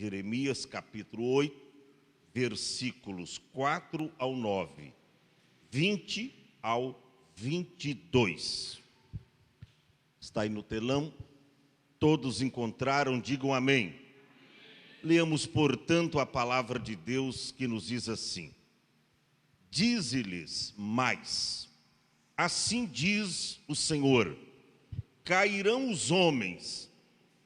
Jeremias capítulo 8, versículos 4 ao 9, 20 ao 22. Está aí no telão. Todos encontraram, digam amém. Leamos, portanto, a palavra de Deus que nos diz assim: Dize-lhes mais, assim diz o Senhor, cairão os homens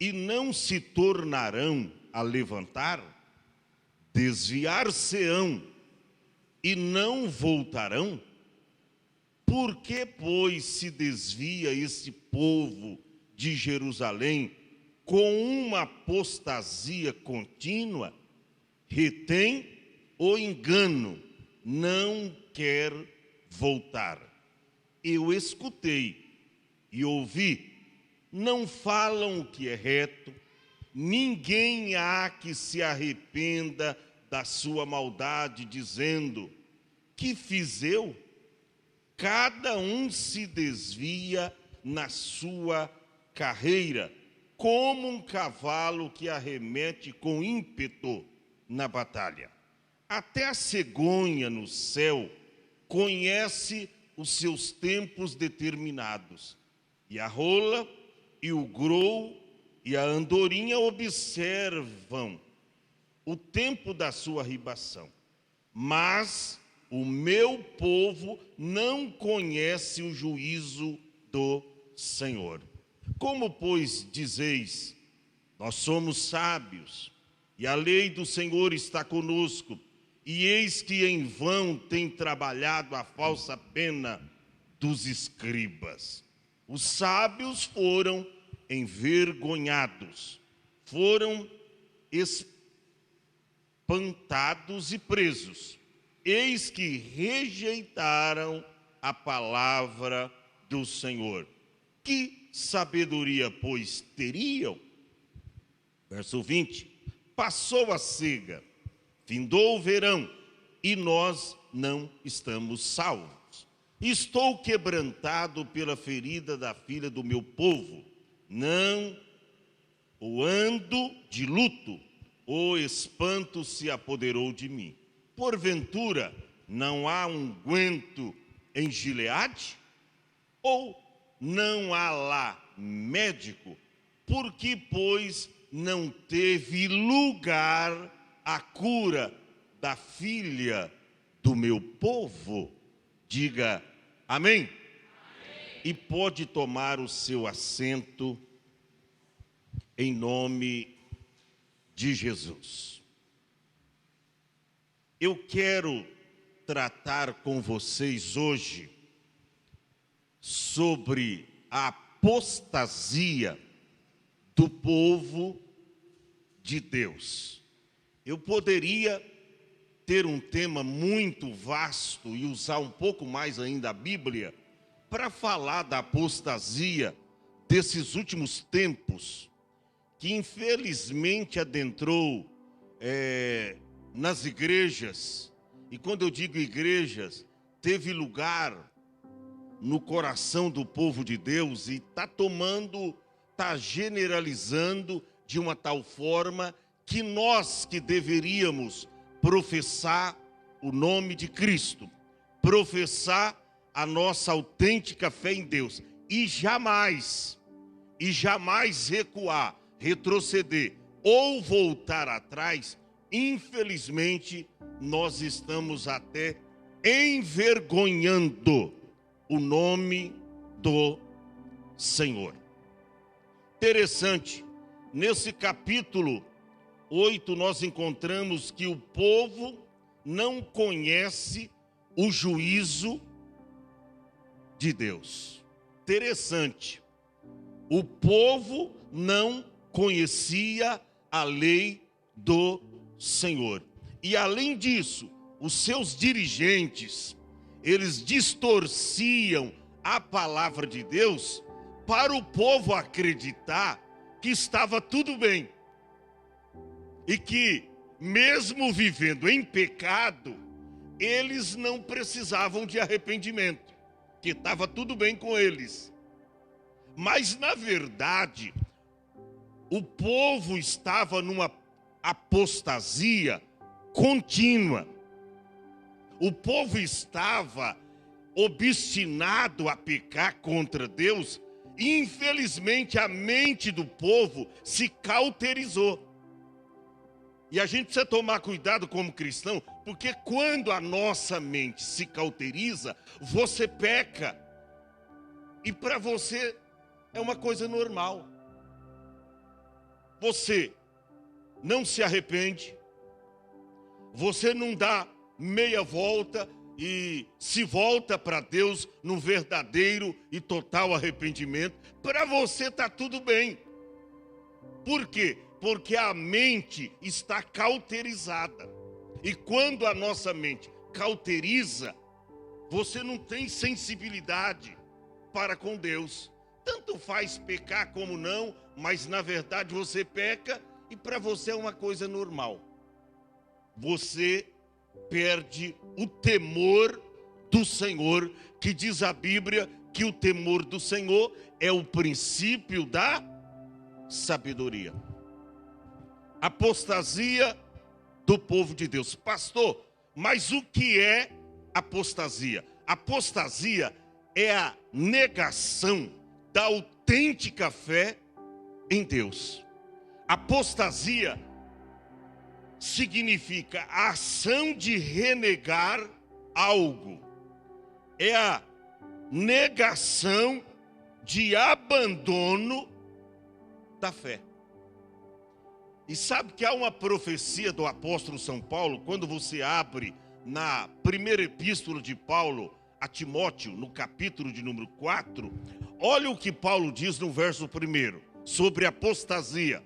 e não se tornarão a levantar, desviar-se-ão e não voltarão? Por que, pois, se desvia este povo de Jerusalém com uma apostasia contínua? Retém o engano, não quer voltar. Eu escutei e ouvi, não falam o que é reto, ninguém há que se arrependa da sua maldade, dizendo: que fiz eu? Cada um se desvia na sua carreira, como um cavalo que arremete com ímpeto na batalha. Até a cegonha no céu conhece os seus tempos determinados, e a rola e o grou e a andorinha observam o tempo da sua ribação. Mas o meu povo não conhece o juízo do Senhor. Como, pois, dizeis, nós somos sábios, e a lei do Senhor está conosco, e eis que em vão tem trabalhado a falsa pena dos escribas. Os sábios foram envergonhados, foram espantados e presos. Eis que rejeitaram a palavra do Senhor. Que sabedoria, pois, teriam? Verso 20. Passou a cega, findou o verão, e nós não estamos salvos. Estou quebrantado pela ferida da filha do meu povo. Não o ando de luto, o espanto se apoderou de mim. Porventura, não há unguento em Gileade? Ou não há lá médico? Por que, pois, não teve lugar a cura da filha do meu povo? Diga amém. Amém. E pode tomar o seu assento em nome de Jesus. Eu quero tratar com vocês hoje sobre a apostasia do povo de Deus. Eu poderia ter um tema muito vasto e usar um pouco mais ainda a Bíblia para falar da apostasia desses últimos tempos, que infelizmente adentrou nas igrejas, e quando eu digo igrejas, teve lugar no coração do povo de Deus e está generalizando de uma tal forma que nós que deveríamos professar o nome de Cristo, professar a nossa autêntica fé em Deus e jamais recuar, retroceder ou voltar atrás, infelizmente nós estamos até envergonhando o nome do Senhor. Interessante, nesse capítulo 8 nós encontramos que o povo não conhece o juízo de Deus. Interessante, o povo não conhecia a lei do Senhor. E além disso, os seus dirigentes, eles distorciam a palavra de Deus para o povo acreditar que estava tudo bem. E que, mesmo vivendo em pecado, eles não precisavam de arrependimento, que estava tudo bem com eles. Mas, na verdade, o povo estava numa apostasia contínua. O povo estava obstinado a pecar contra Deus e, infelizmente, a mente do povo se cauterizou. E a gente precisa tomar cuidado como cristão, porque quando a nossa mente se cauteriza, você peca. E para você é uma coisa normal. Você não se arrepende, você não dá meia volta e se volta para Deus num verdadeiro e total arrependimento. Para você está tudo bem. Por quê? Porque a mente está cauterizada. E quando a nossa mente cauteriza, você não tem sensibilidade para com Deus. Tanto faz pecar como não, mas na verdade você peca e para você é uma coisa normal. Você perde o temor do Senhor, que diz a Bíblia que o temor do Senhor é o princípio da sabedoria. Apostasia do povo de Deus. Pastor, mas o que é apostasia? Apostasia é a negação da autêntica fé em Deus. Apostasia significa a ação de renegar algo. É a negação de abandono da fé. E sabe que há uma profecia do apóstolo São Paulo, quando você abre na primeira epístola de Paulo a Timóteo, no capítulo de número 4, olha o que Paulo diz no verso 1, sobre apostasia.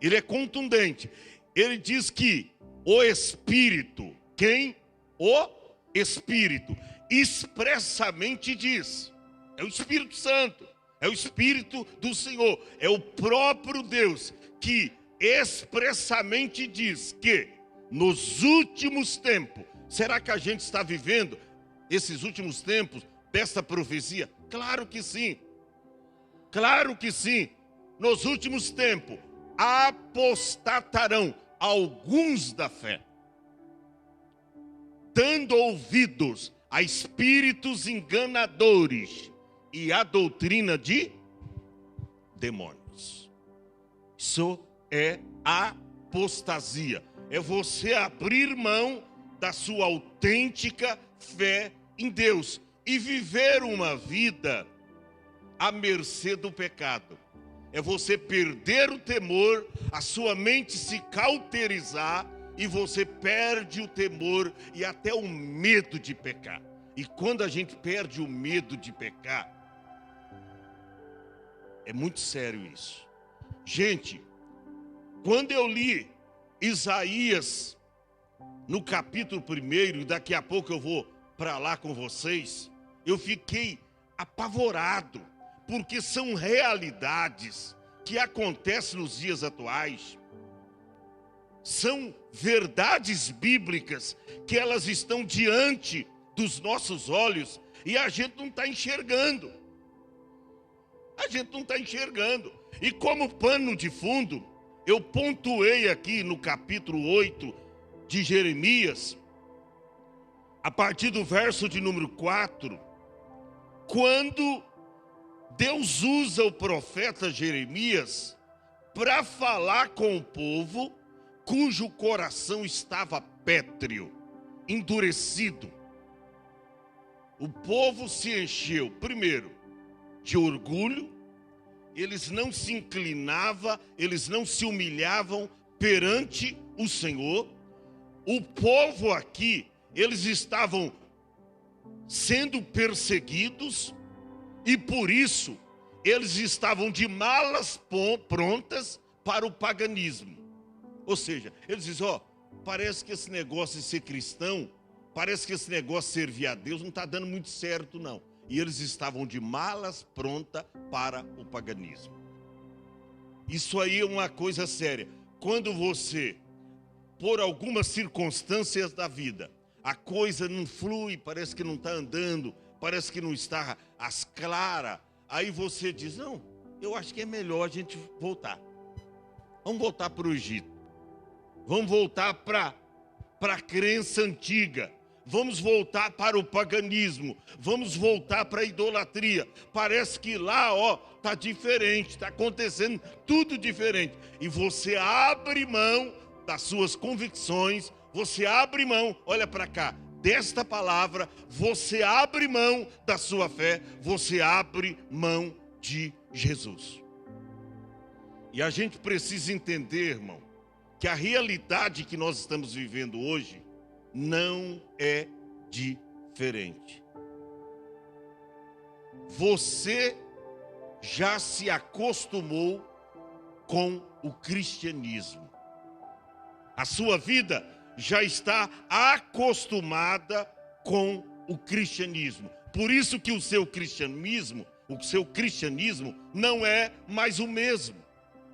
Ele é contundente. Ele diz que o Espírito, quem? O Espírito, expressamente diz, é o Espírito Santo, é o Espírito do Senhor, é o próprio Deus, que expressamente diz que nos últimos tempos, será que a gente está vivendo esses últimos tempos desta profecia? Claro que sim, claro que sim. Nos últimos tempos, apostatarão alguns da fé, dando ouvidos a espíritos enganadores e a doutrina de demônios. Isso é apostasia. É você abrir mão da sua autêntica fé em Deus e viver uma vida à mercê do pecado. É você perder o temor, a sua mente se cauterizar e você perde o temor e até o medo de pecar. E quando a gente perde o medo de pecar, é muito sério isso. Gente, quando eu li Isaías no capítulo 1, e daqui a pouco eu vou para lá com vocês, eu fiquei apavorado, porque são realidades que acontecem nos dias atuais. São verdades bíblicas que elas estão diante dos nossos olhos e a gente não está enxergando. A gente não está enxergando. E como pano de fundo, eu pontuei aqui no capítulo 8 de Jeremias, a partir do verso de número 4, quando Deus usa o profeta Jeremias para falar com o povo cujo coração estava pétreo, endurecido. O povo se encheu, primeiro, de orgulho, eles não se inclinavam, eles não se humilhavam perante o Senhor. O povo aqui, eles estavam sendo perseguidos e por isso eles estavam de malas prontas para o paganismo. Ou seja, eles dizem, parece que esse negócio de ser cristão, parece que esse negócio de servir a Deus não está dando muito certo não. E eles estavam de malas prontas para o paganismo. Isso aí é uma coisa séria. Quando você, por algumas circunstâncias da vida, a coisa não flui, parece que não está andando, parece que não está às claras, aí você diz, não, eu acho que é melhor a gente voltar. Vamos voltar para o Egito. vamos voltar para a crença antiga, vamos voltar para o paganismo, vamos voltar para a idolatria. Parece que lá, está diferente, está acontecendo tudo diferente. E você abre mão das suas convicções, você abre mão, olha para cá, desta palavra, você abre mão da sua fé, você abre mão de Jesus. E a gente precisa entender, irmão, que a realidade que nós estamos vivendo hoje não é diferente. Você já se acostumou com o cristianismo. A sua vida já está acostumada com o cristianismo. Por isso que o seu cristianismo não é mais o mesmo.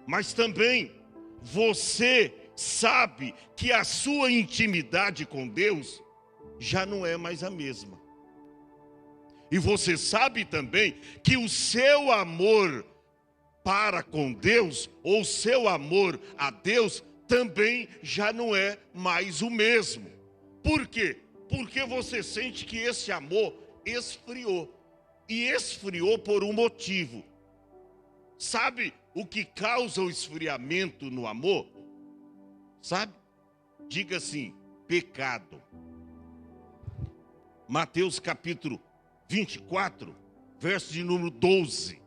Mas também você sabe que a sua intimidade com Deus já não é mais a mesma. E você sabe também que o seu amor para com Deus, ou seu amor a Deus, também já não é mais o mesmo. Por quê? Porque você sente que esse amor esfriou. E esfriou por um motivo. Sabe o que causa o esfriamento no amor? Sabe? Diga assim: pecado. Mateus capítulo 24, verso de número 12.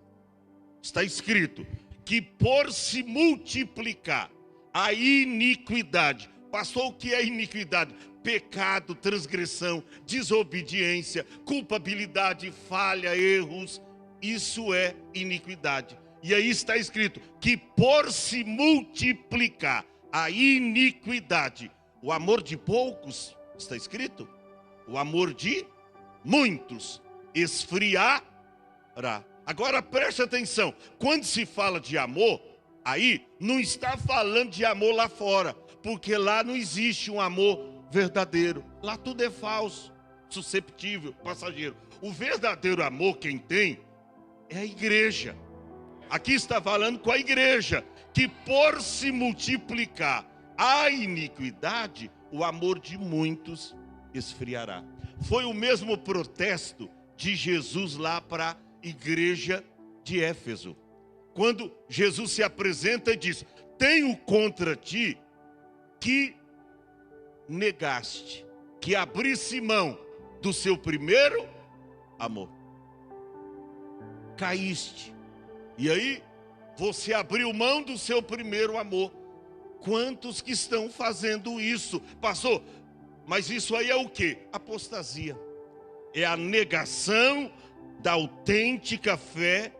Está escrito que por se multiplicar a iniquidade. Pastor, o que é iniquidade? Pecado, transgressão, desobediência, culpabilidade, falha, erros. Isso é iniquidade. E aí está escrito que por se multiplicar a iniquidade, o amor de poucos, está escrito, o amor de muitos esfriará. Agora preste atenção, quando se fala de amor, aí não está falando de amor lá fora, porque lá não existe um amor verdadeiro, lá tudo é falso, susceptível, passageiro. O verdadeiro amor quem tem é a igreja. Aqui está falando com a igreja, que por se multiplicar a iniquidade, o amor de muitos esfriará. Foi o mesmo protesto de Jesus lá para a igreja de Éfeso. Quando Jesus se apresenta e diz: tenho contra ti que negaste, que abrisse mão do seu primeiro amor. Caíste. E aí, você abriu mão do seu primeiro amor. Quantos que estão fazendo isso? Pastor, mas isso aí é o quê? Apostasia. É a negação da autêntica fé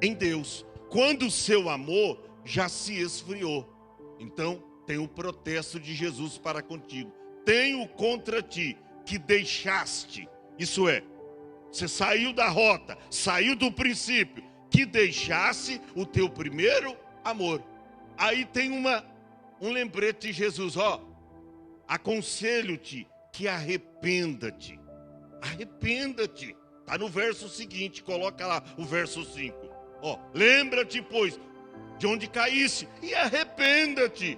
em Deus. Quando o seu amor já se esfriou. Então, tem o protesto de Jesus para contigo. Tenho contra ti que deixaste. Isso é, você saiu da rota, saiu do princípio, que deixasse o teu primeiro amor. Aí tem um lembrete de Jesus, aconselho-te que arrependa-te. Arrependa-te. Está no verso seguinte, coloca lá o verso 5. Lembra-te, pois, de onde caísse e arrependa-te.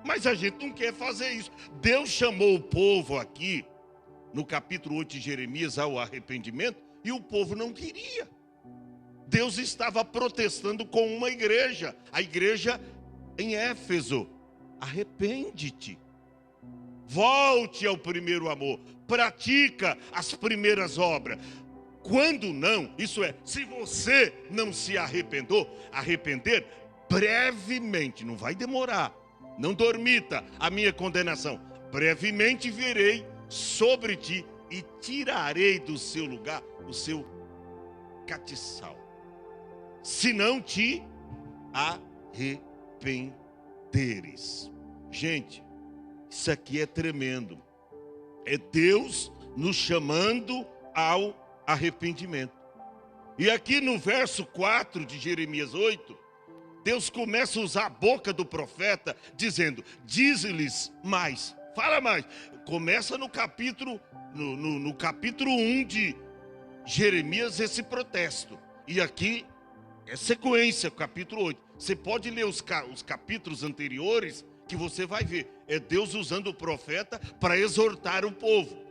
Mas a gente não quer fazer isso. Deus chamou o povo aqui, no capítulo 8 de Jeremias, ao arrependimento, e o povo não queria. Deus estava protestando com uma igreja, a igreja em Éfeso. Arrepende-te. Volte ao primeiro amor. Pratica as primeiras obras. Quando não, isso é, se você não se arrepender, brevemente, não vai demorar, não dormita a minha condenação, brevemente virei sobre ti e tirarei do seu lugar o seu catiçal, se não te arrependeres. Gente, isso aqui é tremendo. É Deus nos chamando ao arrependimento. E aqui no verso 4 de Jeremias 8, Deus começa a usar a boca do profeta, dizendo: dize-lhes mais, fala mais. Começa no capítulo, no capítulo 1 de Jeremias, esse protesto. E aqui é sequência, capítulo 8. Você pode ler os capítulos anteriores, que você vai ver. É Deus usando o profeta para exortar o povo.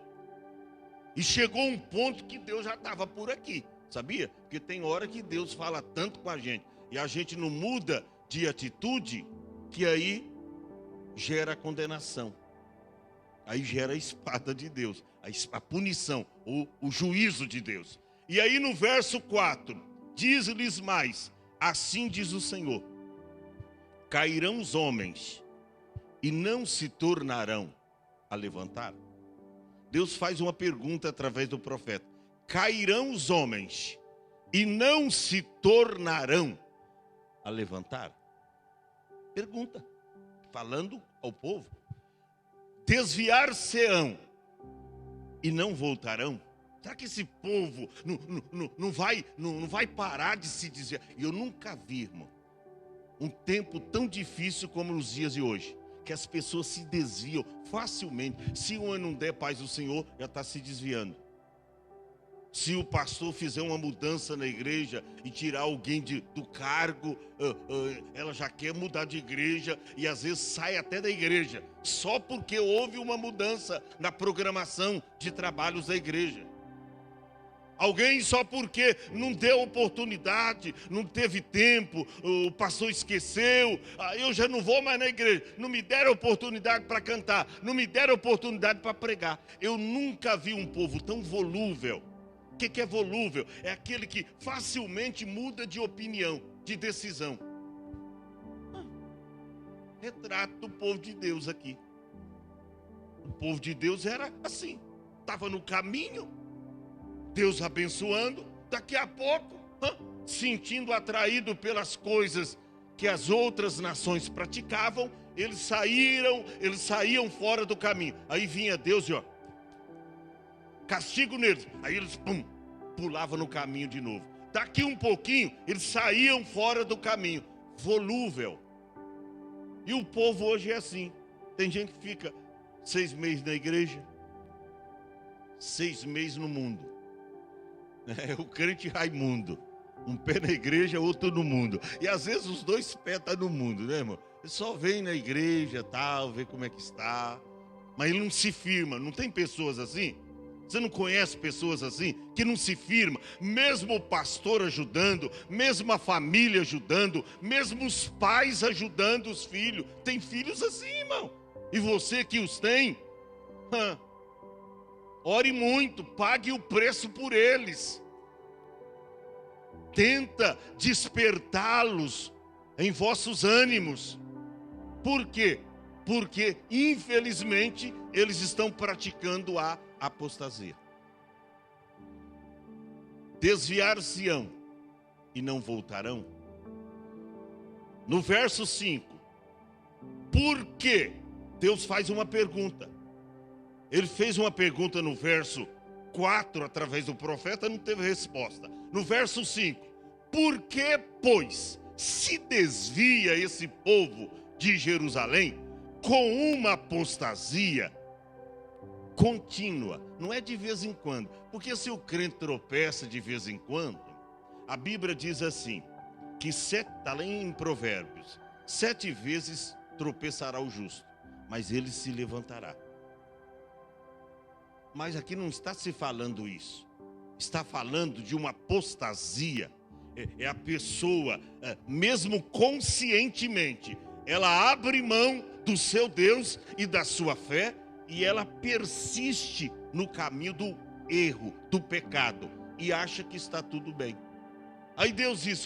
E chegou um ponto que Deus já estava por aqui, sabia? Porque tem hora que Deus fala tanto com a gente e a gente não muda de atitude, que aí gera condenação. Aí gera a espada de Deus, a punição, o juízo de Deus. E aí no verso 4, diz-lhes mais, assim diz o Senhor: cairão os homens e não se tornarão a levantar. Deus faz uma pergunta através do profeta: cairão os homens e não se tornarão a levantar? Pergunta, falando ao povo. Desviar-se-ão e não voltarão? Será que esse povo não vai parar de se desviar? E eu nunca vi, irmão, um tempo tão difícil como nos dias de hoje, que as pessoas se desviam facilmente. Se um ano não der paz do Senhor, já está se desviando. Se o pastor fizer uma mudança na igreja e tirar alguém do cargo, ela já quer mudar de igreja e às vezes sai até da igreja, só porque houve uma mudança na programação de trabalhos da igreja. Alguém só porque não deu oportunidade, não teve tempo, o pastor esqueceu, eu já não vou mais na igreja, não me deram oportunidade para cantar, não me deram oportunidade para pregar. Eu nunca vi um povo tão volúvel. O que é volúvel? É aquele que facilmente muda de opinião, de decisão. Retrato do povo de Deus aqui. O povo de Deus era assim, estava no caminho, Deus abençoando, daqui a pouco, sentindo atraído pelas coisas que as outras nações praticavam, eles saíam fora do caminho. Aí vinha Deus e castigo neles. Aí eles pulavam no caminho de novo. Daqui um pouquinho, eles saíam fora do caminho. Volúvel. E o povo hoje é assim. Tem gente que fica 6 meses na igreja, 6 meses no mundo. É o crente Raimundo. Um pé na igreja, outro no mundo. E às vezes os dois pés estão no mundo, né, irmão? Ele só vem na igreja, tal, vê como é que está. Mas ele não se firma. Não tem pessoas assim? Você não conhece pessoas assim, que não se firma, mesmo o pastor ajudando, mesmo a família ajudando, mesmo os pais ajudando os filhos. Tem filhos assim, irmão. E você que os tem, ore muito, pague o preço por eles. Tenta despertá-los em vossos ânimos. Por quê? Porque, infelizmente, eles estão praticando a apostasia. Desviar-se-ão e não voltarão. No verso 5, por quê? Deus faz uma pergunta. Ele fez uma pergunta no verso 4, através do profeta, não teve resposta. No verso 5, por que, pois, se desvia esse povo de Jerusalém com uma apostasia contínua? Não é de vez em quando, porque se o crente tropeça de vez em quando, a Bíblia diz assim, que está lá em Provérbios, 7 vezes tropeçará o justo, mas ele se levantará. Mas aqui não está se falando isso, está falando de uma apostasia. É a pessoa, mesmo conscientemente, ela abre mão do seu Deus e da sua fé, e ela persiste no caminho do erro, do pecado, e acha que está tudo bem. Aí Deus diz,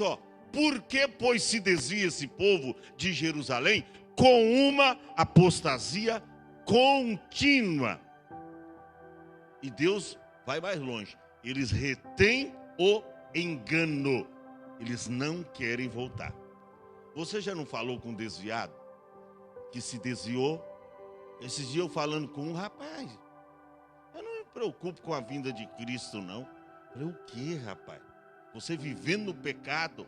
por que, pois, se desvia esse povo de Jerusalém com uma apostasia contínua? E Deus vai mais longe. Eles retêm o engano. Eles não querem voltar. Você já não falou com um desviado? Que se desviou? Esses dias eu falando com um rapaz. Eu não me preocupo com a vinda de Cristo, não. Eu falei, o que, rapaz? Você vivendo no pecado,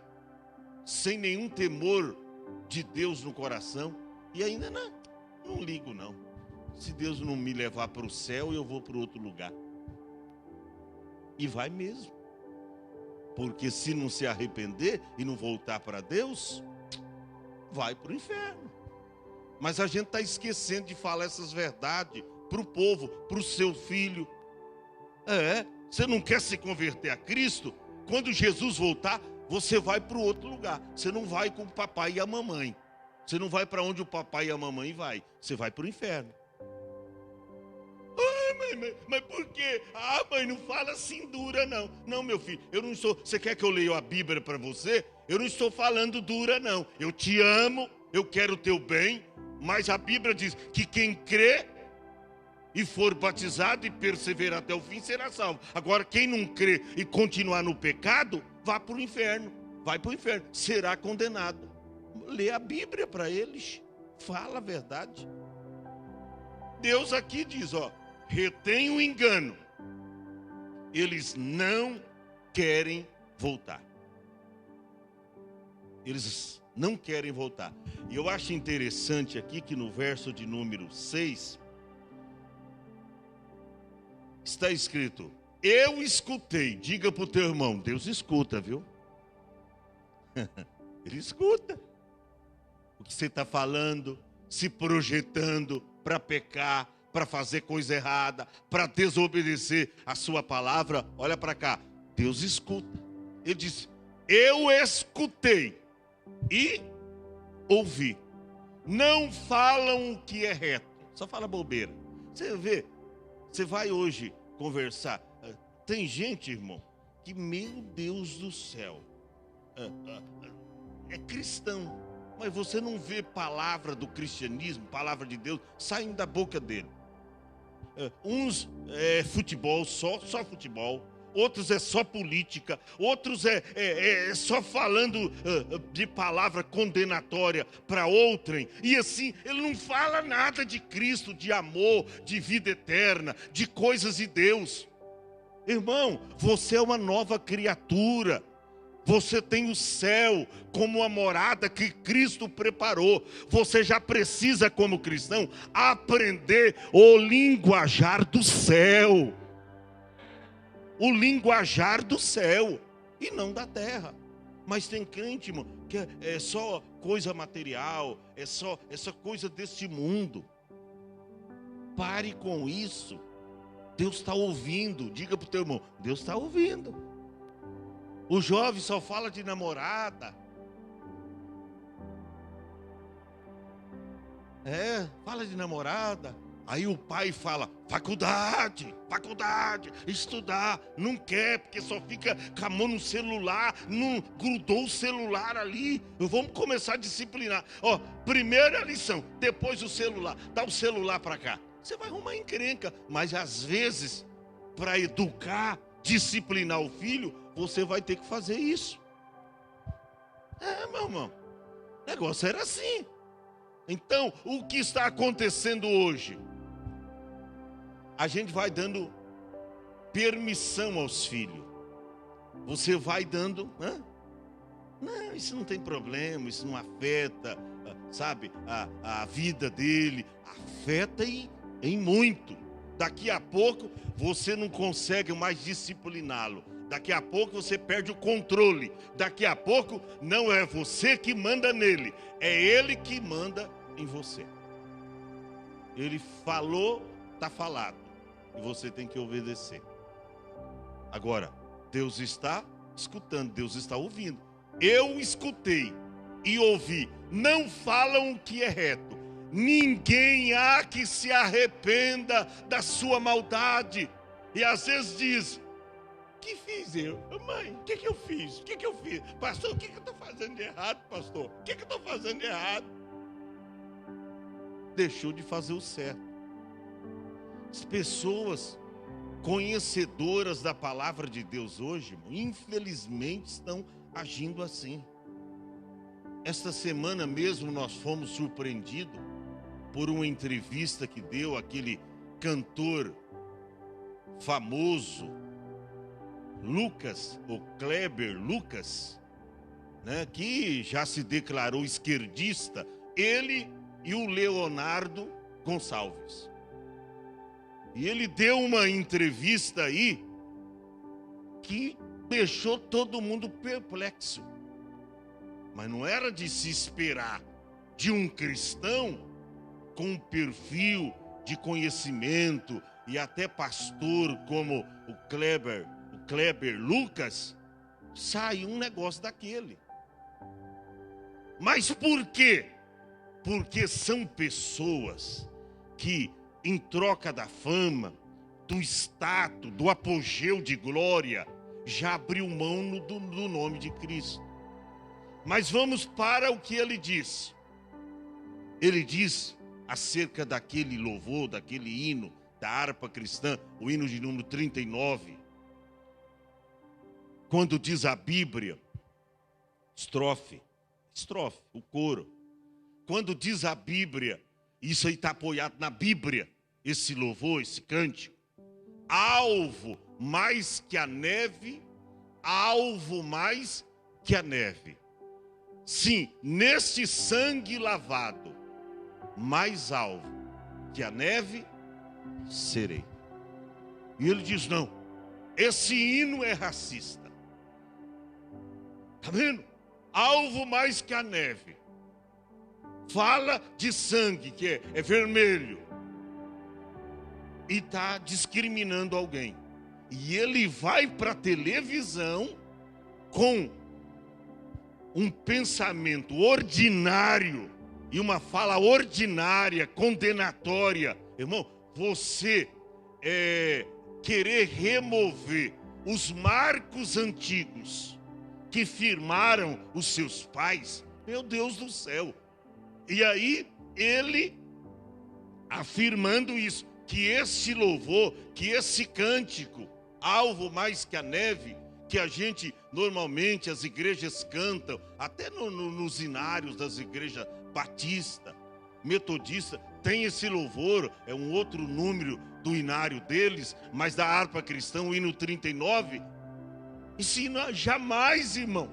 sem nenhum temor de Deus no coração. E ainda não ligo, não. Se Deus não me levar para o céu, eu vou para outro lugar. E vai mesmo. Porque se não se arrepender e não voltar para Deus, vai para o inferno. Mas a gente está esquecendo de falar essas verdades para o povo, para o seu filho. Você não quer se converter a Cristo? Quando Jesus voltar, você vai para o outro lugar. Você não vai com o papai e a mamãe. Você não vai para onde o papai e a mamãe vai. Você vai para o inferno. Mas por quê? Mãe, não fala assim dura, não. Não, meu filho, eu não estou... Você quer que eu leia a Bíblia para você? Eu não estou falando dura, não. Eu te amo, eu quero o teu bem, mas a Bíblia diz que quem crê e for batizado e perseverar até o fim será salvo. Agora, quem não crê e continuar no pecado, vá para o inferno. Vai para o inferno, será condenado. Lê a Bíblia para eles, fala a verdade. Deus aqui diz, retém o engano. Eles não querem voltar. Eles não querem voltar. E eu acho interessante aqui que no verso de número 6, está escrito, eu escutei. Diga para o teu irmão, Deus escuta, viu? Ele escuta o que você está falando, se projetando para pecar, para fazer coisa errada, para desobedecer a sua palavra. Olha para cá, Deus escuta. Ele disse, eu escutei e ouvi. Não falam o que é reto, só fala bobeira. Você vê, você vai hoje conversar. Tem gente, irmão, que, meu Deus do céu, é cristão, mas você não vê palavra do cristianismo, palavra de Deus, saindo da boca dele. Uns é futebol, só futebol. Outros é só política. Outros é só falando de palavra condenatória para outrem. E assim, ele não fala nada de Cristo, de amor, de vida eterna, de coisas de Deus. Irmão, você é uma nova criatura. Você tem o céu como a morada que Cristo preparou. Você já precisa, como cristão, aprender o linguajar do céu. O linguajar do céu e não da terra. Mas tem crente, irmão, que é só coisa material, é só coisa deste mundo. Pare com isso. Deus está ouvindo. Diga para o teu irmão, Deus está ouvindo. O jovem só fala de namorada. Fala de namorada. Aí o pai fala, faculdade, estudar. Não quer, porque só fica com a mão no celular, não grudou o celular ali. Vamos começar a disciplinar. Primeira lição, depois o celular. Dá o celular para cá. Você vai arrumar encrenca. Mas às vezes, para educar, disciplinar o filho, você vai ter que fazer isso. Meu irmão, o negócio era assim. Então, o que está acontecendo hoje? A gente vai dando permissão aos filhos. Você vai dando, não, isso não tem problema, isso não afeta, sabe, a vida dele. Afeta em muito. Daqui a pouco você não consegue mais discipliná-lo. Daqui a pouco você perde o controle. Daqui a pouco não é você que manda nele, é ele que manda em você. Ele falou, está falado, e você tem que obedecer. Agora, Deus está escutando, Deus está ouvindo. Eu escutei e ouvi. Não falam o que é reto. Ninguém há que se arrependa da sua maldade. E às vezes diz, o que fiz eu? Mãe, o que eu fiz? O que eu fiz? Pastor, o que eu estou fazendo de errado, pastor? O que eu estou fazendo de errado? Deixou de fazer o certo. As pessoas conhecedoras da palavra de Deus hoje, irmão, infelizmente estão agindo assim. Esta semana mesmo nós fomos surpreendidos por uma entrevista que deu aquele cantor famoso, Lucas, ou Kleber Lucas, né, que já se declarou esquerdista, ele e o Leonardo Gonçalves. E ele deu uma entrevista aí que deixou todo mundo perplexo. Mas não era de se esperar de um cristão com um perfil de conhecimento e até pastor como o Kleber Lucas, sai um negócio daquele. Mas por quê? Porque são pessoas que, em troca da fama, do status, do apogeu de glória, já abriu mão do nome de Cristo. Mas vamos para o que ele diz. Ele diz acerca daquele louvor, daquele hino da harpa cristã, o hino de número 39. Quando diz a Bíblia, estrofe, o coro. Quando diz a Bíblia, isso aí está apoiado na Bíblia, esse louvor, esse cântico. Alvo mais que a neve, alvo mais que a neve. Sim, neste sangue lavado, mais alvo que a neve serei. E ele diz, não, esse hino é racista. Está vendo? Alvo mais que a neve. Fala de sangue, que é vermelho. E está discriminando alguém. E ele vai para a televisão com um pensamento ordinário e uma fala ordinária, condenatória. Irmão, você querer remover os marcos antigos que firmaram os seus pais, meu Deus do céu. E aí ele afirmando isso, que esse louvor, que esse cântico, alvo mais que a neve, que a gente normalmente as igrejas cantam, até nos hinários das igrejas batista, metodista, tem esse louvor, é um outro número do hinário deles, mas da harpa cristã, o hino 39, esse hino jamais, irmão,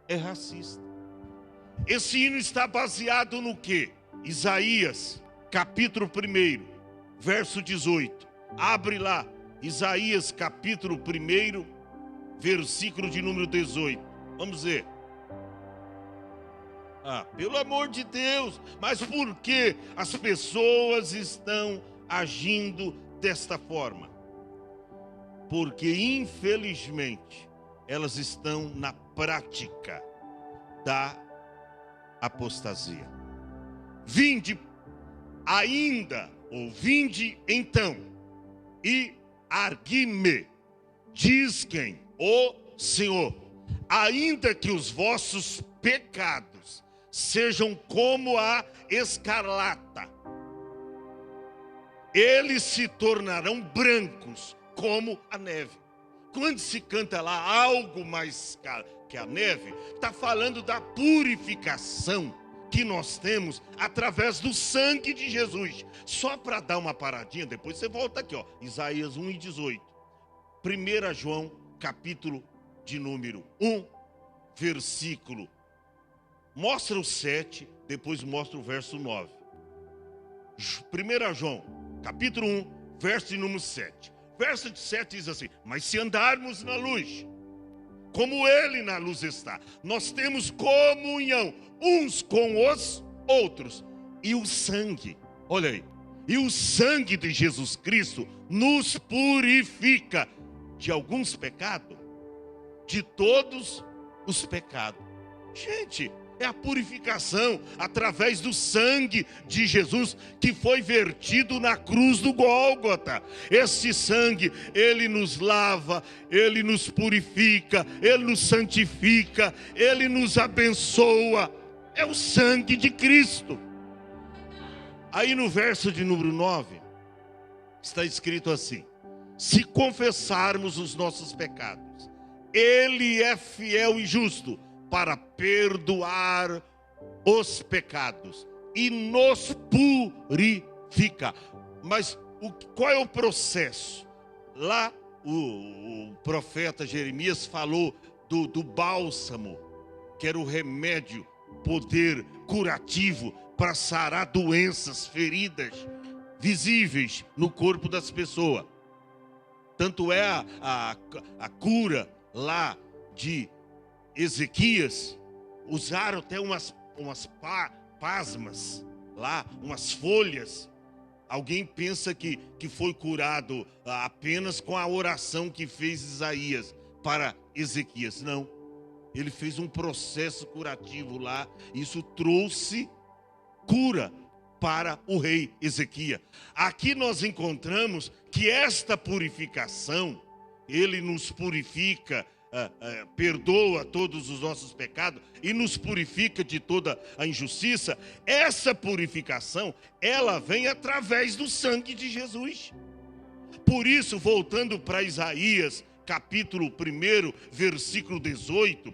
é racista. Esse hino está baseado no quê? Isaías, capítulo 1, verso 18. Abre lá, Isaías, capítulo 1, versículo de número 18. Vamos ver. Pelo amor de Deus, mas por que as pessoas estão agindo desta forma? Porque, infelizmente, elas estão na prática da apostasia. Vinde ainda, ou vinde então, e argui-me, diz quem? O Senhor, ainda que os vossos pecados sejam como a escarlata, eles se tornarão brancos como a neve. Quando se canta lá algo mais que a neve, está falando da purificação que nós temos através do sangue de Jesus. Só para dar uma paradinha, depois você volta aqui, ó, Isaías 1:18. 1 João, capítulo de número 1, versículo. Mostra o 7, depois mostra o verso 9. 1 João, capítulo 1, verso de número 7. Verso de 7 diz assim: mas se andarmos na luz, como Ele na luz está, nós temos comunhão uns com os outros. E o sangue, olha aí, e o sangue de Jesus Cristo nos purifica de alguns pecados, de todos os pecados. Gente, é a purificação através do sangue de Jesus que foi vertido na cruz do Gólgota. Esse sangue, ele nos lava, ele nos purifica, ele nos santifica, ele nos abençoa. É o sangue de Cristo. Aí no verso de número 9, está escrito assim: se confessarmos os nossos pecados, Ele é fiel e justo para perdoar os pecados e nos purifica. Mas qual é o processo? Lá o profeta Jeremias falou do bálsamo, que era o remédio, poder curativo para sarar doenças, feridas visíveis no corpo das pessoas. Tanto é a cura lá de Ezequias, usaram até umas pasmas lá umas folhas. Alguém pensa que foi curado apenas com a oração que fez Isaías para Ezequias. Não, ele fez um processo curativo lá. Isso trouxe cura para o rei Ezequias. Aqui nós encontramos que esta purificação, ele nos purifica, perdoa todos os nossos pecados e nos purifica de toda a injustiça. Essa purificação, ela vem através do sangue de Jesus. Por isso, voltando para Isaías, capítulo 1, versículo 18,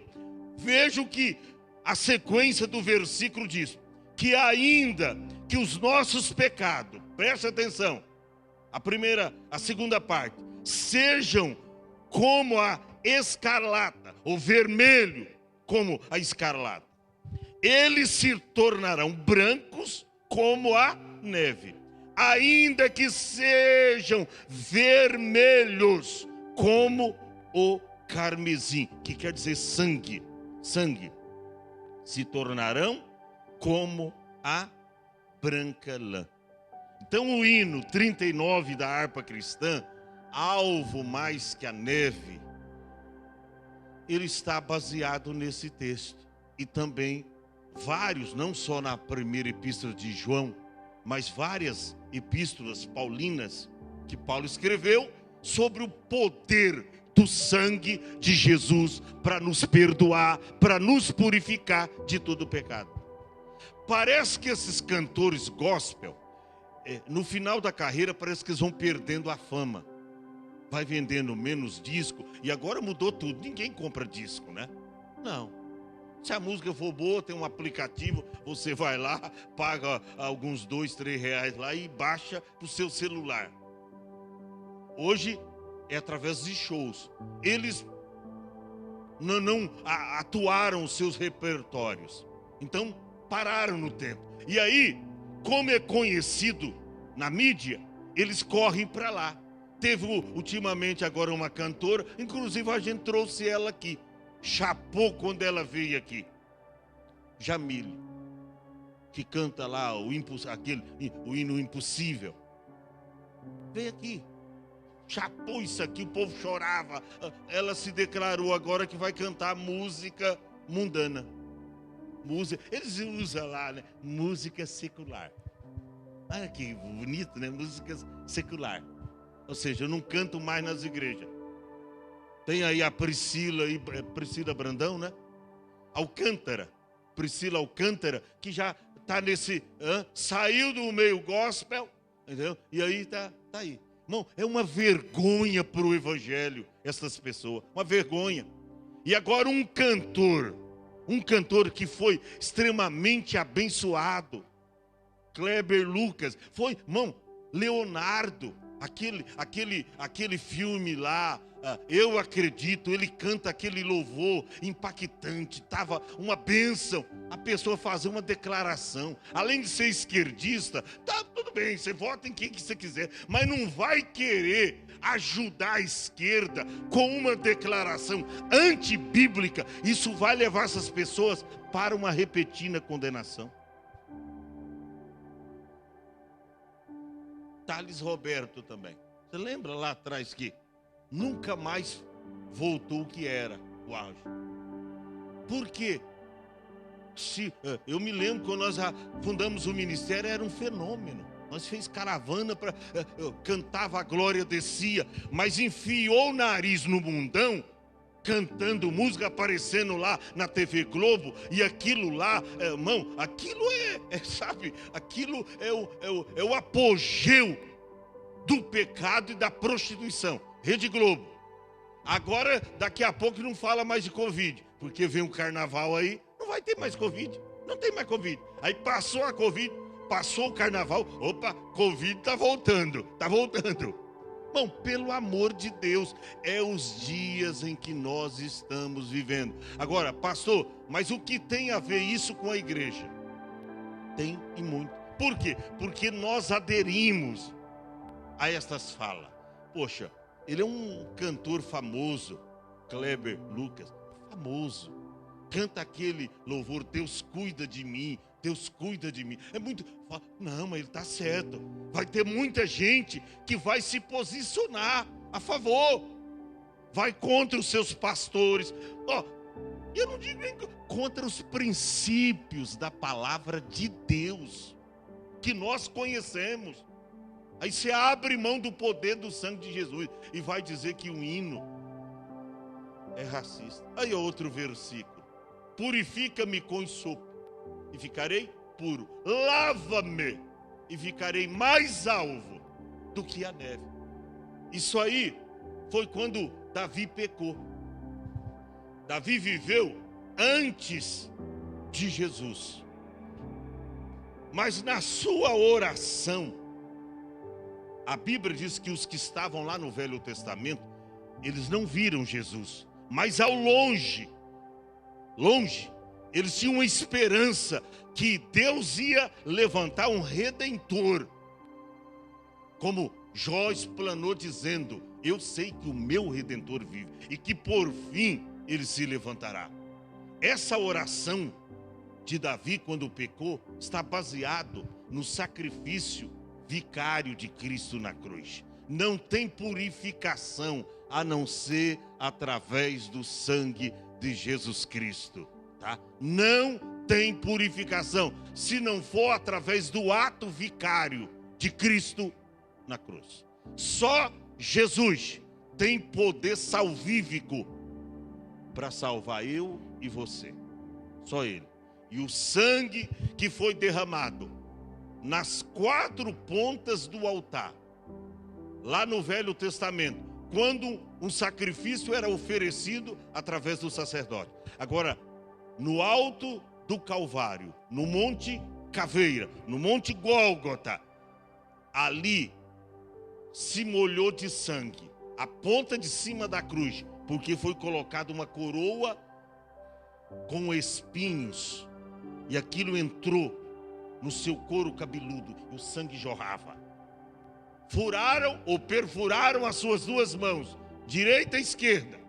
vejo que a sequência do versículo diz que ainda que os nossos pecados, preste atenção, a segunda parte, sejam como a escarlata, ou vermelho como a escarlata, eles se tornarão brancos como a neve, ainda que sejam vermelhos como o carmesim, que quer dizer sangue, se tornarão como a branca lã. Então o hino 39 da harpa cristã, alvo mais que a neve, ele está baseado nesse texto. E também vários, não só na primeira epístola de João, mas várias epístolas paulinas que Paulo escreveu sobre o poder do sangue de Jesus para nos perdoar, para nos purificar de todo o pecado. Parece que esses cantores gospel, no final da carreira, parece que eles vão perdendo a fama. Vai vendendo menos disco. E agora mudou tudo. Ninguém compra disco, né? Não. Se a música for boa, tem um aplicativo. Você vai lá, paga alguns R$2, R$3 lá e baixa para o seu celular. Hoje é através de shows. Eles não atuaram os seus repertórios. Então, pararam no tempo. E aí, como é conhecido na mídia, eles correm para lá. Teve ultimamente agora uma cantora, inclusive a gente trouxe ela aqui. Chapou quando ela veio aqui. Jamile, que canta lá o hino impossível. Veio aqui. Chapou isso aqui, o povo chorava. Ela se declarou agora que vai cantar música mundana. Eles usam lá, né? Música secular. Olha que bonito, né? Música secular. Ou seja, eu não canto mais nas igrejas. Tem aí a Priscila Brandão, né? Alcântara. Priscila Alcântara, que já está nesse... saiu do meio gospel, entendeu? E aí tá aí. Irmão, é uma vergonha para o evangelho, essas pessoas. Uma vergonha. E agora um cantor que foi extremamente abençoado, Kleber Lucas, foi, irmão, Leonardo, aquele filme lá, Eu Acredito, ele canta aquele louvor impactante, estava uma bênção. A pessoa fazer uma declaração, além de ser esquerdista, tá tudo bem, você vota em quem que você quiser, mas não vai querer ajudar a esquerda com uma declaração antibíblica. Isso vai levar essas pessoas para uma repentina condenação. Thales Roberto também. Você lembra lá atrás que nunca mais voltou o que era o auge? Por quê? Eu me lembro quando nós fundamos o ministério, era um fenômeno. Nós fez caravana, cantava a glória descia, mas enfiou o nariz no mundão, cantando música, aparecendo lá na TV Globo, e aquilo lá, irmão, aquilo sabe, aquilo é o apogeu do pecado e da prostituição. Rede Globo. Agora, daqui a pouco não fala mais de Covid, porque vem o carnaval aí, não vai ter mais Covid, não tem mais Covid. Aí passou a Covid, passou o carnaval, opa, Covid tá voltando. Bom, pelo amor de Deus, é os dias em que nós estamos vivendo. Agora, pastor, mas o que tem a ver isso com a igreja? Tem e muito. Por quê? Porque nós aderimos a estas falas. Poxa, ele é um cantor famoso, Kleber Lucas, famoso. Canta aquele louvor, Deus cuida de mim, Deus cuida de mim. É muito. Não, mas ele está certo. Vai ter muita gente que vai se posicionar a favor. Vai contra os seus pastores. Eu não digo nem contra os princípios da palavra de Deus, que nós conhecemos. Aí você abre mão do poder do sangue de Jesus e vai dizer que o hino é racista. Aí outro versículo. Purifica-me com sopo e ficarei puro. Lava-me e ficarei mais alvo do que a neve. Isso aí foi quando Davi pecou. Davi viveu antes de Jesus. Mas na sua oração, a Bíblia diz que os que estavam lá no Velho Testamento, eles não viram Jesus, mas ao longe, eles tinham uma esperança que Deus ia levantar um redentor. Como Jó explanou dizendo, eu sei que o meu redentor vive e que por fim ele se levantará. Essa oração de Davi quando pecou está baseado no sacrifício vicário de Cristo na cruz. Não tem purificação a não ser através do sangue de Jesus Cristo, tá? Não tem purificação se não for através do ato vicário de Cristo na cruz. Só Jesus tem poder salvífico para salvar eu e você. Só Ele. E o sangue que foi derramado nas 4 pontas do altar, lá no Velho Testamento, quando um sacrifício era oferecido através do sacerdote. Agora, no alto do Calvário, no Monte Caveira, no Monte Gólgota, ali se molhou de sangue, a ponta de cima da cruz, porque foi colocada uma coroa com espinhos, e aquilo entrou no seu couro cabeludo, e o sangue jorrava. Furaram ou perfuraram as suas 2 mãos, direita e esquerda,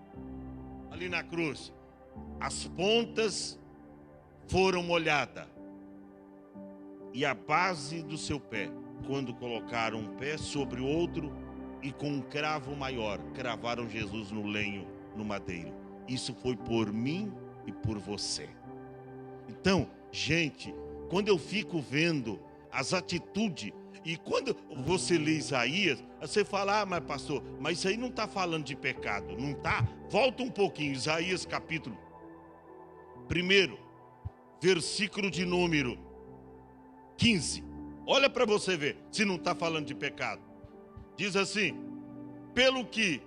ali na cruz. As pontas foram molhadas, e a base do seu pé, quando colocaram um pé sobre o outro, e com um cravo maior, cravaram Jesus no lenho, no madeiro. Isso foi por mim e por você. Então, gente, quando eu fico vendo as atitudes, e quando você lê Isaías, você fala, mas pastor, mas isso aí não está falando de pecado, não está? Volta um pouquinho, Isaías capítulo 1, versículo de número 15. Olha para você ver se não está falando de pecado. Diz assim, pelo que,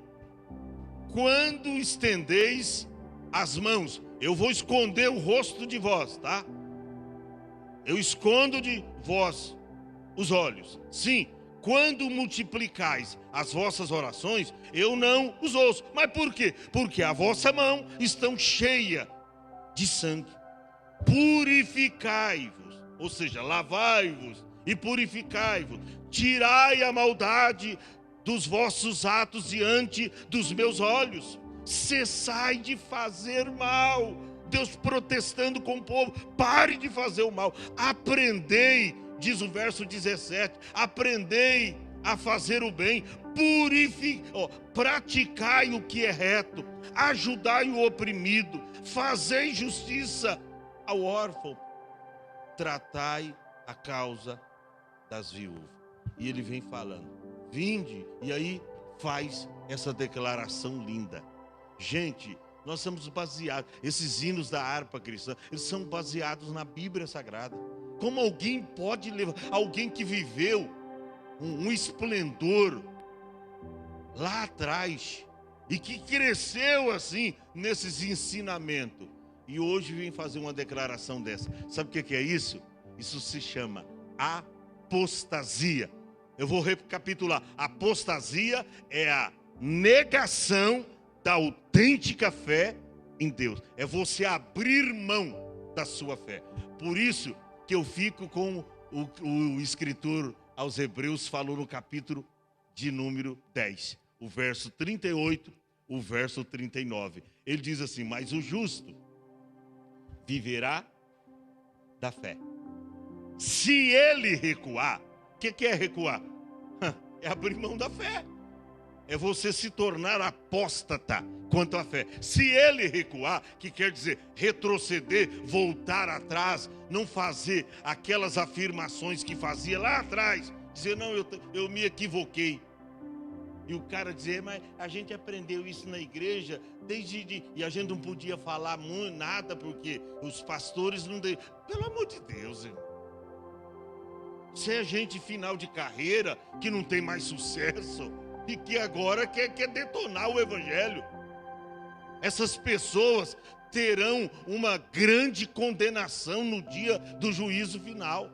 quando estendeis as mãos, eu vou esconder o rosto de vós, tá? Eu escondo de vós os olhos. Sim, quando multiplicais as vossas orações, eu não os ouço. Mas por quê? Porque a vossa mão está cheia de sangue. Purificai-vos, ou seja, lavai-vos e purificai-vos. Tirai a maldade dos vossos atos diante dos meus olhos. Cessai de fazer mal. Deus protestando com o povo, pare de fazer o mal. Aprendei, diz o verso 17, aprendei a fazer o bem, praticai o que é reto, ajudai o oprimido, fazei justiça ao órfão, tratai a causa das viúvas. E ele vem falando, vinde, e aí faz essa declaração linda. Gente, nós somos baseados, esses hinos da harpa cristã, eles são baseados na Bíblia Sagrada. Como alguém pode levar, alguém que viveu um esplendor lá atrás, e que cresceu assim, nesses ensinamentos, e hoje vem fazer uma declaração dessa. Sabe o que é isso? Isso se chama apostasia. Eu vou recapitular. Apostasia é a negação da autêntica fé em Deus. É você abrir mão da sua fé. Por isso que eu fico com o escritor aos Hebreus falou no capítulo de número 10, o verso 38, o verso 39. Ele diz assim, mas o justo viverá da fé. Se ele recuar, o que é recuar? É abrir mão da fé. É você se tornar apóstata quanto à fé. Se ele recuar, que quer dizer retroceder, voltar atrás, não fazer aquelas afirmações que fazia lá atrás, dizer, não, eu me equivoquei. E o cara dizer, mas a gente aprendeu isso na igreja, e a gente não podia falar muito, nada, porque os pastores não... Pelo amor de Deus, irmão. Você é gente final de carreira, que não tem mais sucesso, e que agora quer detonar o evangelho. Essas pessoas terão uma grande condenação no dia do juízo final.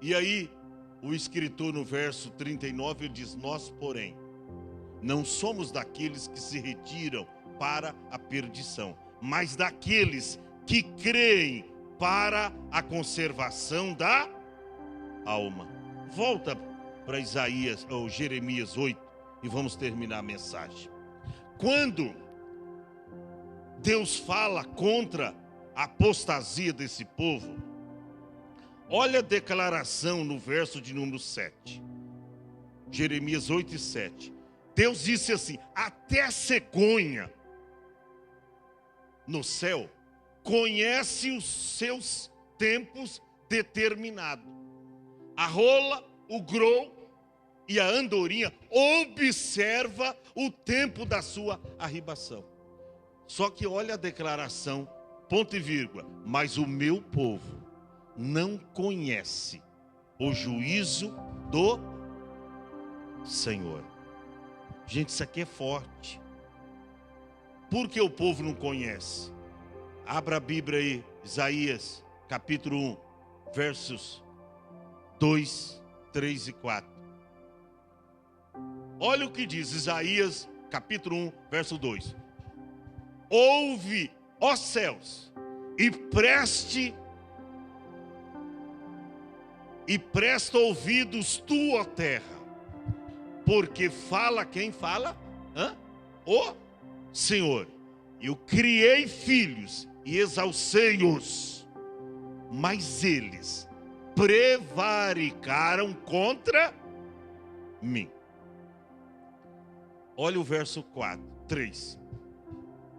E aí, o escritor no verso 39, ele diz, nós, porém, não somos daqueles que se retiram para a perdição, mas daqueles que creem para a conservação da alma. Volta para Isaías ou Jeremias 8 e vamos terminar a mensagem. Quando Deus fala contra a apostasia desse povo, olha a declaração no verso de número 7. Jeremias 8 e 7. Deus disse assim, até a cegonha no céu conhece os seus tempos determinados. A rola, o grou e a andorinha observa o tempo da sua arribação. Só que olha a declaração, ponto e vírgula, mas o meu povo não conhece o juízo do Senhor. Gente, isso aqui é forte. Por que o povo não conhece? Abra a Bíblia aí, Isaías, capítulo 1, versos 2, 3 e 4. Olha o que diz Isaías, capítulo 1, verso 2. Ouve, ó céus, e presta ouvidos tu, ó terra, porque fala quem fala? O Senhor. Eu criei filhos e exalcei-os, mas eles prevaricaram contra mim. Olha o verso 3.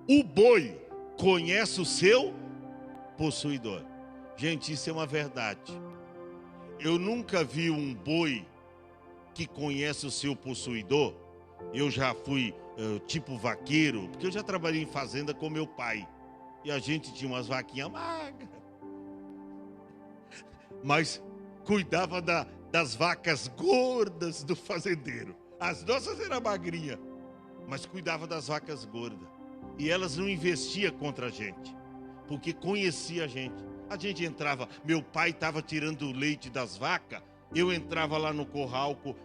O boi conhece o seu possuidor. Gente, isso é uma verdade. Eu nunca vi um boi que conhece o seu possuidor. Eu já fui tipo vaqueiro, porque eu já trabalhei em fazenda com meu pai. E a gente tinha umas vaquinhas magras. Mas cuidava das vacas gordas do fazendeiro. As nossas eram magrinhas, mas cuidava das vacas gordas. E elas não investiam contra a gente, porque conhecia a gente. A gente entrava, meu pai estava tirando o leite das vacas, eu entrava lá no curral com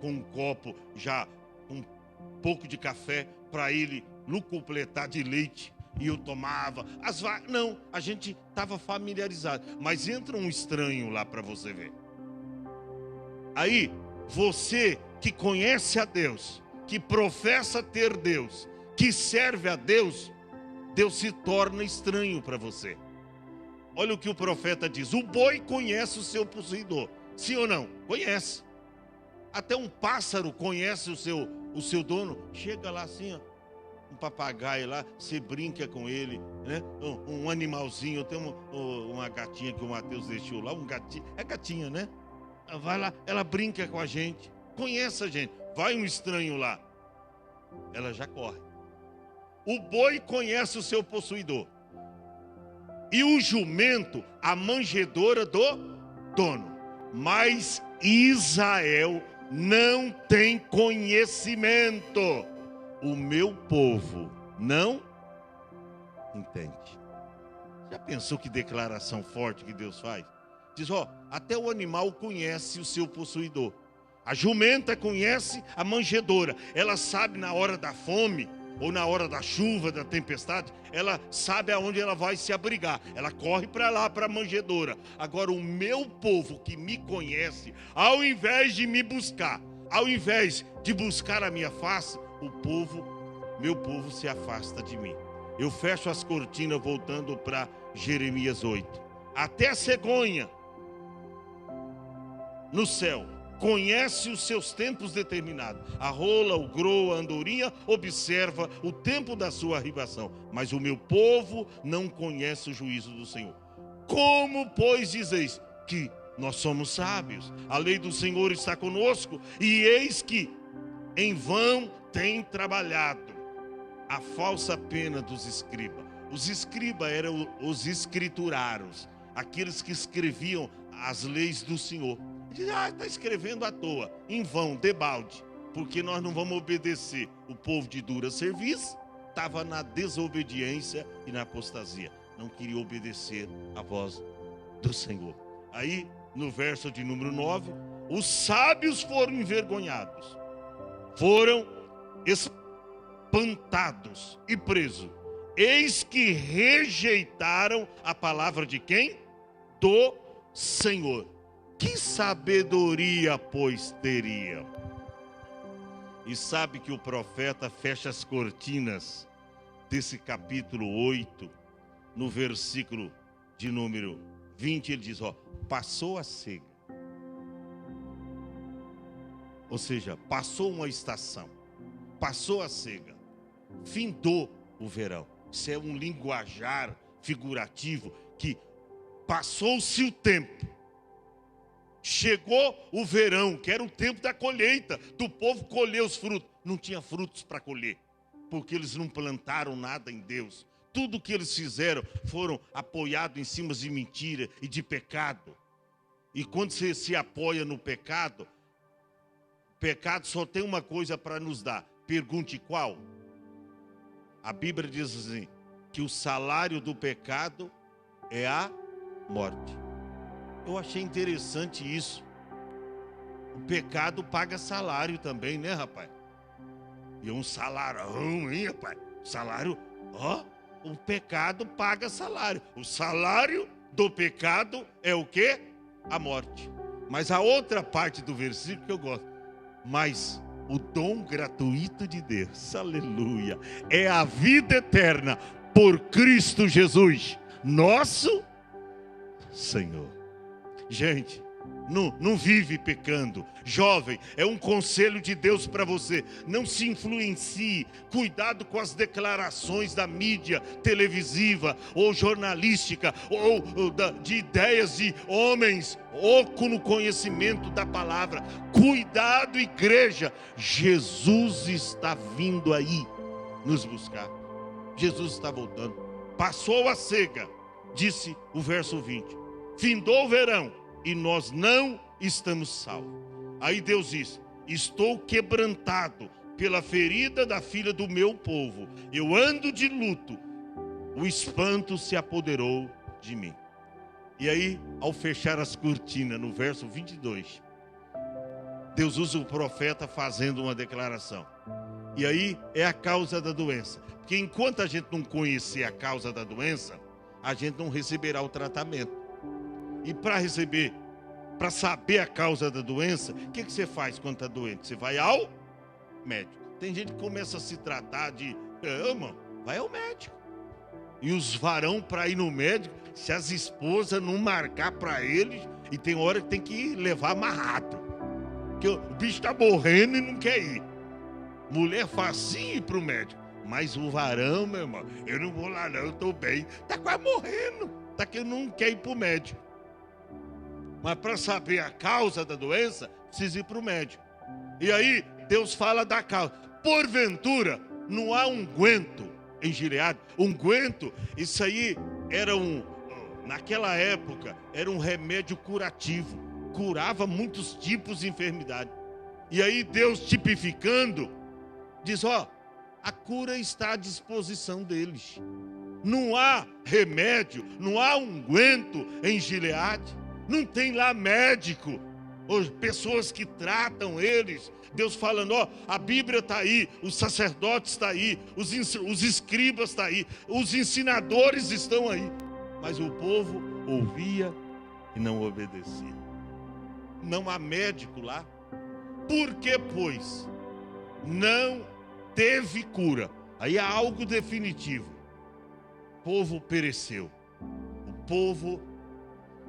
um copo, já um pouco de café, para ele no completar de leite, e eu tomava. As vacas, não, a gente estava familiarizado. Mas entra um estranho lá para você ver. Aí, você que conhece a Deus, que professa ter Deus, que serve a Deus, Deus se torna estranho para você. Olha o que o profeta diz: o boi conhece o seu possuidor. Sim ou não? Conhece. Até um pássaro conhece o seu dono. Chega lá assim, ó, um papagaio lá, você brinca com ele, né? Um animalzinho. Tem uma gatinha que o Mateus deixou lá, um gatinho, é gatinha, né? Vai lá, ela brinca com a gente, conhece a gente. Vai um estranho lá, ela já corre. O boi conhece o seu possuidor, e o jumento a manjedoura do dono. Mas Israel não tem conhecimento. O meu povo não entende. Já pensou que declaração forte que Deus faz? Diz, ó, até o animal conhece o seu possuidor. A jumenta conhece a manjedoura. Ela sabe na hora da fome, ou na hora da chuva, da tempestade, ela sabe aonde ela vai se abrigar. Ela corre para lá, para a manjedoura. Agora, o meu povo que me conhece, ao invés de me buscar, ao invés de buscar a minha face, meu povo se afasta de mim. Eu fecho as cortinas voltando para Jeremias 8. Até a cegonha no céu conhece os seus tempos determinados. A rola, o grou, a andorinha observa o tempo da sua arribação. Mas o meu povo não conhece o juízo do Senhor. Como, pois, dizeis que nós somos sábios? A lei do Senhor está conosco, e eis que em vão tem trabalhado a falsa pena dos escribas. Os escribas eram os escriturários, aqueles que escreviam as leis do Senhor. Diz, está escrevendo à toa, em vão, debalde, porque nós não vamos obedecer. O povo de dura serviço estava na desobediência e na apostasia, não queria obedecer a voz do Senhor. Aí, no verso de número 9, os sábios foram envergonhados, foram espantados e presos. Eis que rejeitaram a palavra de quem? Do Senhor. Que sabedoria, pois, teriam? E sabe que o profeta fecha as cortinas desse capítulo 8, no versículo de número 20, ele diz, passou a cega. Ou seja, passou uma estação, passou a cega, findou o verão. Isso é um linguajar figurativo que passou-se o tempo. Chegou o verão, que era o tempo da colheita, do povo colher os frutos. Não tinha frutos para colher, porque eles não plantaram nada em Deus. Tudo que eles fizeram foram apoiados em cima de mentira e de pecado. E quando você se apoia no pecado, o pecado só tem uma coisa para nos dar. Pergunte qual? A Bíblia diz assim, que o salário do pecado é a morte. Eu achei interessante isso. O pecado paga salário também, né, rapaz? E um salário, hein, rapaz? Salário, o pecado paga salário. O salário do pecado é o quê? A morte. Mas a outra parte do versículo que eu gosto. Mas o dom gratuito de Deus, aleluia, é a vida eterna por Cristo Jesus, nosso Senhor. Gente, não vive pecando. Jovem, é um conselho de Deus para você. Não se influencie. Cuidado com as declarações da mídia televisiva ou jornalística ou de ideias de homens oco no conhecimento da palavra. Cuidado, igreja. Jesus está vindo aí nos buscar. Jesus está voltando. Passou a cega, disse o verso 20. Findou o verão e nós não estamos salvos. Aí Deus diz, estou quebrantado pela ferida da filha do meu povo. Eu ando de luto. O espanto se apoderou de mim. E aí, ao fechar as cortinas, no verso 22, Deus usa o profeta fazendo uma declaração. E aí é a causa da doença. Porque enquanto a gente não conhecer a causa da doença, a gente não receberá o tratamento. E para saber a causa da doença, o que você faz quando está doente? Você vai ao médico. Tem gente que começa a se tratar de, mano, vai ao médico. E os varão para ir no médico, se as esposas não marcar para eles, e tem hora que tem que levar amarrado. Porque o bicho está morrendo e não quer ir. Mulher facinho ir para o médico. Mas o varão, meu irmão, eu não vou lá não, eu estou bem. Está quase morrendo. Está que não quer ir para o médico. Mas para saber a causa da doença, precisa ir para o médico. E aí, Deus fala da causa. Porventura, não há unguento em Gileade. Unguento, isso aí era naquela época, era um remédio curativo. Curava muitos tipos de enfermidade. E aí, Deus tipificando, diz, a cura está à disposição deles. Não há remédio, não há unguento em Gileade. Não tem lá médico, ou pessoas que tratam eles. Deus falando, a Bíblia está aí, os sacerdotes estão aí, os escribas estão aí, os ensinadores estão aí. Mas o povo ouvia e não obedecia. Não há médico lá. Por que, pois, não teve cura? Aí há algo definitivo. O povo pereceu. O povo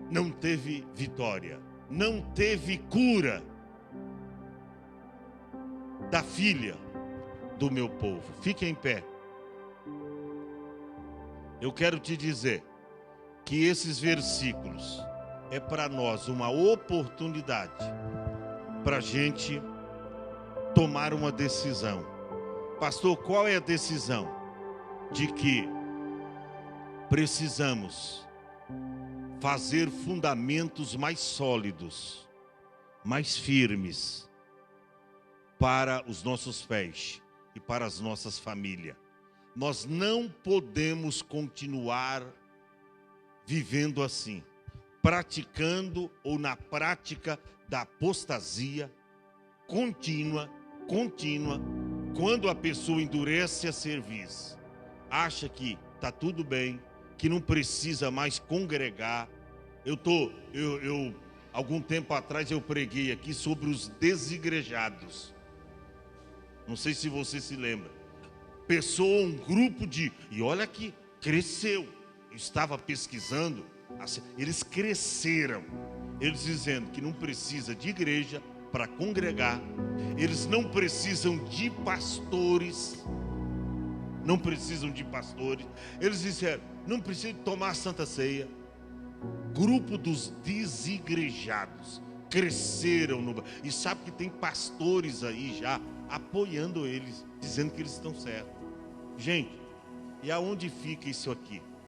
não teve vitória. não teve cura da filha do meu povo. Fique em pé. Eu quero te dizer que esses versículos é para nós uma oportunidade para a gente tomar uma decisão. Pastor, qual é a decisão? De que precisamos fazer fundamentos mais sólidos, mais firmes para os nossos pés e para as nossas famílias. Nós não podemos continuar vivendo assim, praticando ou na prática da apostasia contínua, quando a pessoa endurece a cerviz, acha que está tudo bem, que não precisa mais congregar. Algum tempo atrás eu preguei aqui sobre os desigrejados. Não sei se você se lembra. Pessoa, um grupo e olha que cresceu. Eu estava pesquisando, assim, eles cresceram. Eles dizendo que não precisa de igreja para congregar. Eles não precisam de pastores. Não precisam de pastores. Eles disseram, não precisa tomar a Santa Ceia. Grupo dos desigrejados cresceram e sabe que tem pastores aí já apoiando eles, dizendo que eles estão certos. Gente, e aonde fica isso aqui?